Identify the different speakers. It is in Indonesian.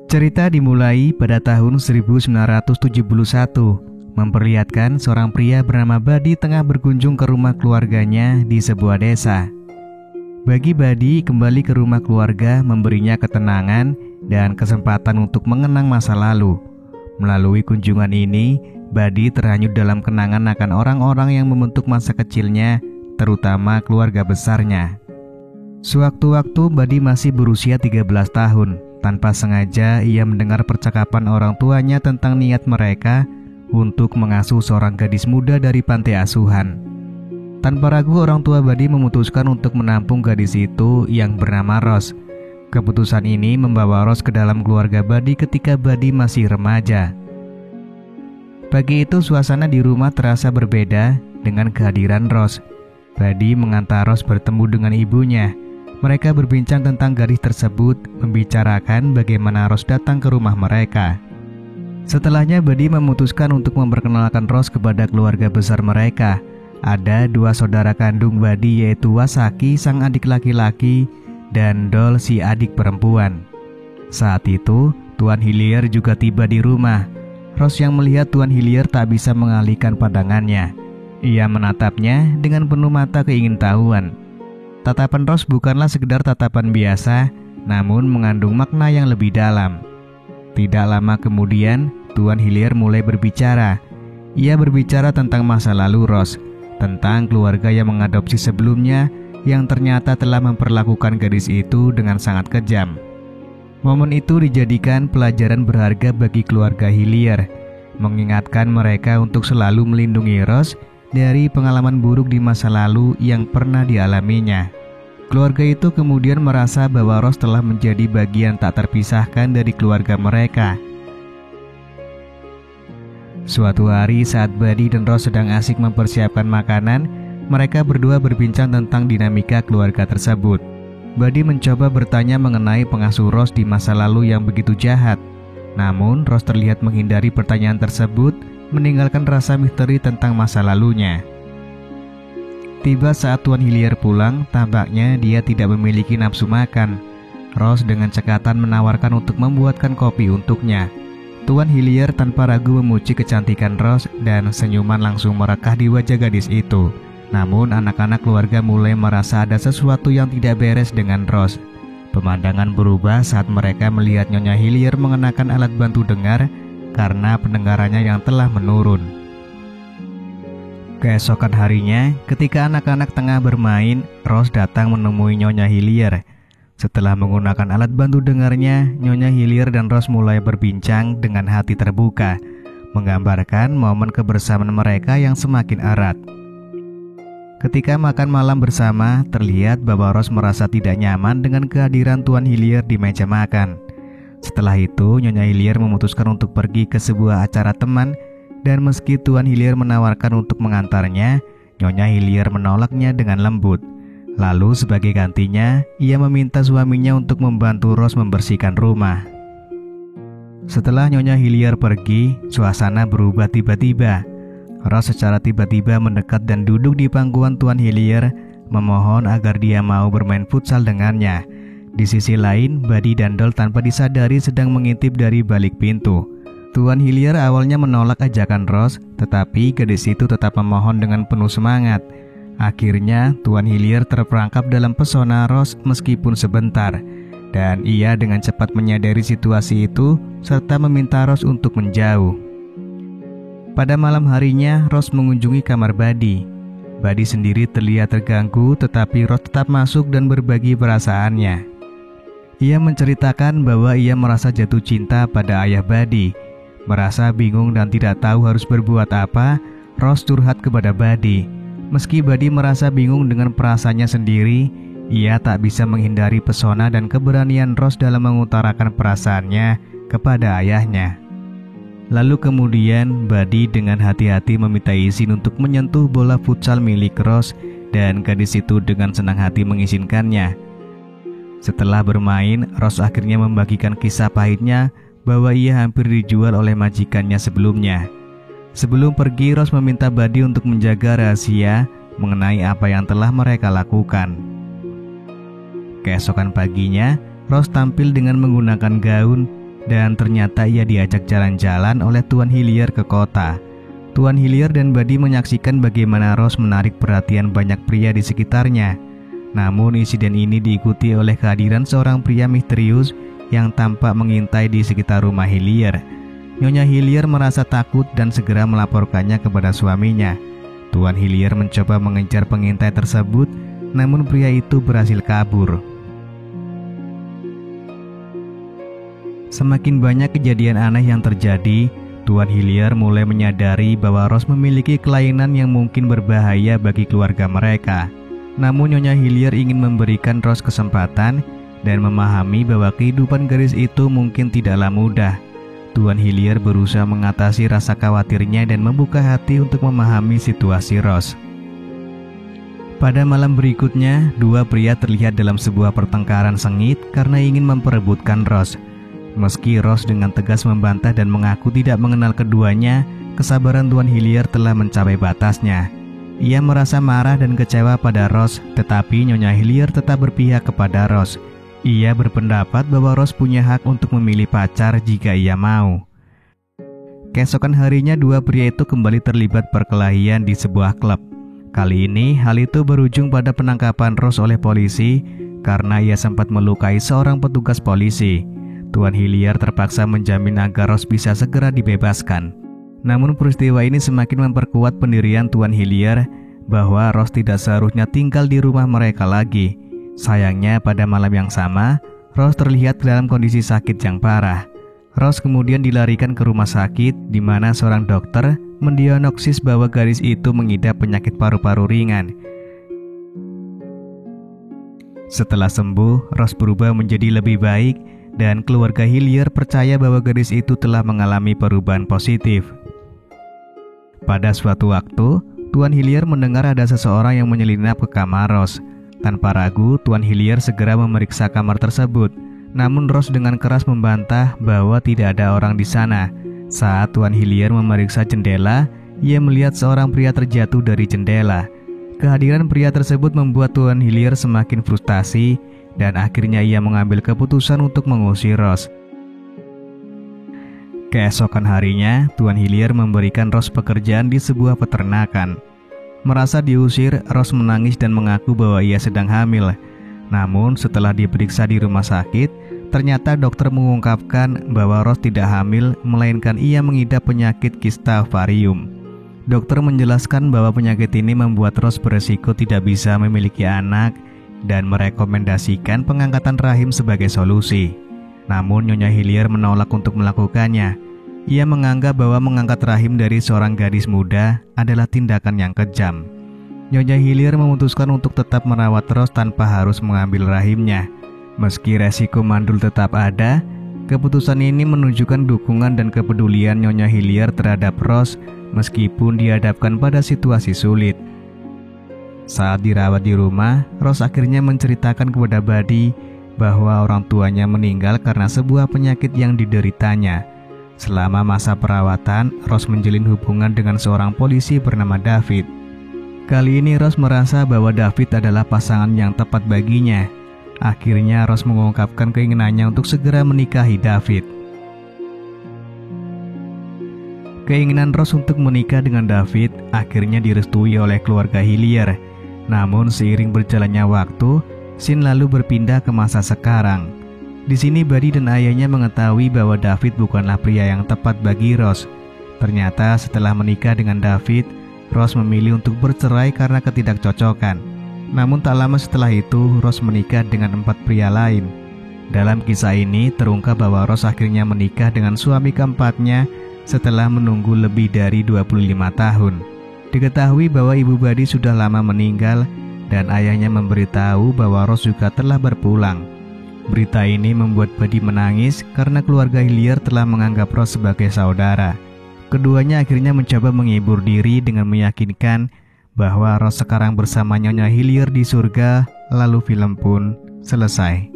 Speaker 1: Cerita dimulai pada tahun 1971, memperlihatkan seorang pria bernama Badi tengah berkunjung ke rumah keluarganya di sebuah desa. Bagi Badi, kembali ke rumah keluarga memberinya ketenangan dan kesempatan untuk mengenang masa lalu. Melalui kunjungan ini, Badi terhanyut dalam kenangan akan orang-orang yang membentuk masa kecilnya, terutama keluarga besarnya. Sewaktu-waktu Badi masih berusia 13 tahun. Tanpa sengaja ia mendengar percakapan orang tuanya tentang niat mereka untuk mengasuh seorang gadis muda dari panti asuhan. Tanpa ragu orang tua Badi memutuskan untuk menampung gadis itu yang bernama Ros. Keputusan ini membawa Ros ke dalam keluarga Badi ketika Badi masih remaja. Pagi itu suasana di rumah terasa berbeda dengan kehadiran Ros. Badi mengantar Ros bertemu dengan ibunya. Mereka berbincang tentang gadis tersebut, membicarakan bagaimana Ros datang ke rumah mereka. Setelahnya Badi memutuskan untuk memperkenalkan Ros kepada keluarga besar mereka. Ada dua saudara kandung Badi, yaitu Wasaki sang adik laki-laki dan Dol si adik perempuan. Saat itu Tuan Hillier juga tiba di rumah. Ros yang melihat Tuan Hillier tak bisa mengalihkan pandangannya. Ia menatapnya dengan penuh mata keingintahuan. Tatapan Ros bukanlah sekedar tatapan biasa, namun mengandung makna yang lebih dalam. Tidak lama kemudian, Tuan Hillier mulai berbicara. Ia berbicara tentang masa lalu Ros, tentang keluarga yang mengadopsi sebelumnya yang ternyata telah memperlakukan gadis itu dengan sangat kejam. Momen itu dijadikan pelajaran berharga bagi keluarga Hillier, mengingatkan mereka untuk selalu melindungi Ros dari pengalaman buruk di masa lalu yang pernah dialaminya. Keluarga itu kemudian merasa bahwa Ros telah menjadi bagian tak terpisahkan dari keluarga mereka. Suatu hari saat Badi dan Ros sedang asik mempersiapkan makanan, mereka berdua berbincang tentang dinamika keluarga tersebut. Badi mencoba bertanya mengenai pengasuh Ros di masa lalu yang begitu jahat. Namun Ros terlihat menghindari pertanyaan tersebut, meninggalkan rasa misteri tentang masa lalunya. Tiba saat Tuan Hillier pulang, tampaknya dia tidak memiliki nafsu makan. Ros dengan cekatan menawarkan untuk membuatkan kopi untuknya. Tuan Hillier tanpa ragu memuji kecantikan Ros dan senyuman langsung merekah di wajah gadis itu. Namun anak-anak keluarga mulai merasa ada sesuatu yang tidak beres dengan Ros. Pemandangan berubah saat mereka melihat Nyonya Hillier mengenakan alat bantu dengar karena pendengarannya yang telah menurun. Keesokan harinya, ketika anak-anak tengah bermain, Ros datang menemui Nyonya Hillier. Setelah menggunakan alat bantu dengarnya, Nyonya Hillier dan Ros mulai berbincang dengan hati terbuka, menggambarkan momen kebersamaan mereka yang semakin erat. Ketika makan malam bersama, terlihat bahwa Ros merasa tidak nyaman dengan kehadiran Tuan Hillier di meja makan. Setelah itu, Nyonya Hillier memutuskan untuk pergi ke sebuah acara teman. Dan meski Tuan Hillier menawarkan untuk mengantarnya, Nyonya Hillier menolaknya dengan lembut. Lalu sebagai gantinya, ia meminta suaminya untuk membantu Ros membersihkan rumah. Setelah Nyonya Hillier pergi, suasana berubah tiba-tiba. Ros secara tiba-tiba mendekat dan duduk di pangkuan Tuan Hillier, memohon agar dia mau bermain futsal dengannya. Di sisi lain, Badi dan Dol tanpa disadari sedang mengintip dari balik pintu. Tuan Hillier awalnya menolak ajakan Ros, tetapi gadis itu tetap memohon dengan penuh semangat. Akhirnya, Tuan Hillier terperangkap dalam pesona Ros meskipun sebentar, dan ia dengan cepat menyadari situasi itu, serta meminta Ros untuk menjauh. Pada malam harinya, Ros mengunjungi kamar Badi. Badi sendiri terlihat terganggu, tetapi Ros tetap masuk dan berbagi perasaannya. Ia menceritakan bahwa ia merasa jatuh cinta pada ayah Badi. Merasa bingung dan tidak tahu harus berbuat apa, Ros curhat kepada Badi. Meski Badi merasa bingung dengan perasaannya sendiri, ia tak bisa menghindari pesona dan keberanian Ros dalam mengutarakan perasaannya kepada ayahnya. Lalu kemudian Badi dengan hati-hati meminta izin untuk menyentuh bola futsal milik Ros dan gadis itu dengan senang hati mengizinkannya. Setelah bermain, Ros akhirnya membagikan kisah pahitnya bahwa ia hampir dijual oleh majikannya sebelumnya. Sebelum pergi, Ros meminta Badi untuk menjaga rahasia mengenai apa yang telah mereka lakukan. Keesokan paginya, Ros tampil dengan menggunakan gaun dan ternyata ia diajak jalan-jalan oleh Tuan Hillier ke kota. Tuan Hillier dan Buddy menyaksikan bagaimana Rose menarik perhatian banyak pria di sekitarnya. Namun insiden ini diikuti oleh kehadiran seorang pria misterius yang tampak mengintai di sekitar rumah Hillier. Nyonya Hillier merasa takut dan segera melaporkannya kepada suaminya. Tuan Hillier mencoba mengejar pengintai tersebut, namun pria itu berhasil kabur. Semakin banyak kejadian aneh yang terjadi, Tuan Hillier mulai menyadari bahwa Rose memiliki kelainan yang mungkin berbahaya bagi keluarga mereka. Namun Nyonya Hillier ingin memberikan Rose kesempatan dan memahami bahwa kehidupan gadis itu mungkin tidaklah mudah. Tuan Hillier berusaha mengatasi rasa khawatirnya dan membuka hati untuk memahami situasi Rose. Pada malam berikutnya, dua pria terlihat dalam sebuah pertengkaran sengit karena ingin memperebutkan Rose. Meski Rose dengan tegas membantah dan mengaku tidak mengenal keduanya, kesabaran Tuan Hillier telah mencapai batasnya. Ia merasa marah dan kecewa pada Rose, tetapi Nyonya Hillier tetap berpihak kepada Rose. Ia berpendapat bahwa Rose punya hak untuk memilih pacar jika ia mau. Keesokan harinya, dua pria itu kembali terlibat perkelahian di sebuah klub. Kali ini, hal itu berujung pada penangkapan Rose oleh polisi karena ia sempat melukai seorang petugas polisi. Tuan Hillier terpaksa menjamin agar Rose bisa segera dibebaskan. Namun peristiwa ini semakin memperkuat pendirian Tuan Hillier bahwa Rose tidak seharusnya tinggal di rumah mereka lagi. Sayangnya pada malam yang sama, Rose terlihat dalam kondisi sakit yang parah. Rose kemudian dilarikan ke rumah sakit di mana seorang dokter mendiagnosis bahwa gadis itu mengidap penyakit paru-paru ringan. Setelah sembuh, Rose berubah menjadi lebih baik dan keluarga Hillier percaya bahwa gadis itu telah mengalami perubahan positif. Pada suatu waktu, Tuan Hillier mendengar ada seseorang yang menyelinap ke kamar Rose. Tanpa ragu, Tuan Hillier segera memeriksa kamar tersebut. Namun Rose dengan keras membantah bahwa tidak ada orang di sana. Saat Tuan Hillier memeriksa jendela, ia melihat seorang pria terjatuh dari jendela. Kehadiran pria tersebut membuat Tuan Hillier semakin frustasi dan akhirnya ia mengambil keputusan untuk mengusir Rose. Keesokan harinya, Tuan Hillier memberikan Rose pekerjaan di sebuah peternakan. Merasa diusir, Rose menangis dan mengaku bahwa ia sedang hamil. Namun setelah diperiksa di rumah sakit, ternyata dokter mengungkapkan bahwa Rose tidak hamil, melainkan ia mengidap penyakit kista ovarium. Dokter menjelaskan bahwa penyakit ini membuat Rose beresiko tidak bisa memiliki anak dan merekomendasikan pengangkatan rahim sebagai solusi. Namun Nyonya Hillier menolak untuk melakukannya. Ia menganggap bahwa mengangkat rahim dari seorang gadis muda adalah tindakan yang kejam. Nyonya Hillier memutuskan untuk tetap merawat Rose tanpa harus mengambil rahimnya. Meski resiko mandul tetap ada, keputusan ini menunjukkan dukungan dan kepedulian Nyonya Hillier terhadap Rose meskipun dihadapkan pada situasi sulit. Saat dirawat di rumah, Rose akhirnya menceritakan kepada Buddy bahwa orang tuanya meninggal karena sebuah penyakit yang dideritanya. Selama masa perawatan, Rose menjalin hubungan dengan seorang polisi bernama David. Kali ini Rose merasa bahwa David adalah pasangan yang tepat baginya. Akhirnya Rose mengungkapkan keinginannya untuk segera menikahi David. Keinginan Rose untuk menikah dengan David akhirnya direstui oleh keluarga Hillier. Namun seiring berjalannya waktu, scene lalu berpindah ke masa sekarang. Di sini Buddy dan ayahnya mengetahui bahwa David bukanlah pria yang tepat bagi Rose. Ternyata setelah menikah dengan David, Rose memilih untuk bercerai karena ketidakcocokan. Namun tak lama setelah itu, Rose menikah dengan 4 pria lain. Dalam kisah ini terungkap bahwa Rose akhirnya menikah dengan suami keempatnya setelah menunggu lebih dari 25 tahun. Diketahui bahwa ibu Buddy sudah lama meninggal dan ayahnya memberitahu bahwa Rose juga telah berpulang. Berita ini membuat Buddy menangis karena keluarga Hillier telah menganggap Rose sebagai saudara. Keduanya akhirnya mencoba menghibur diri dengan meyakinkan bahwa Rose sekarang bersama Nyonya Hillier di surga, lalu film pun selesai.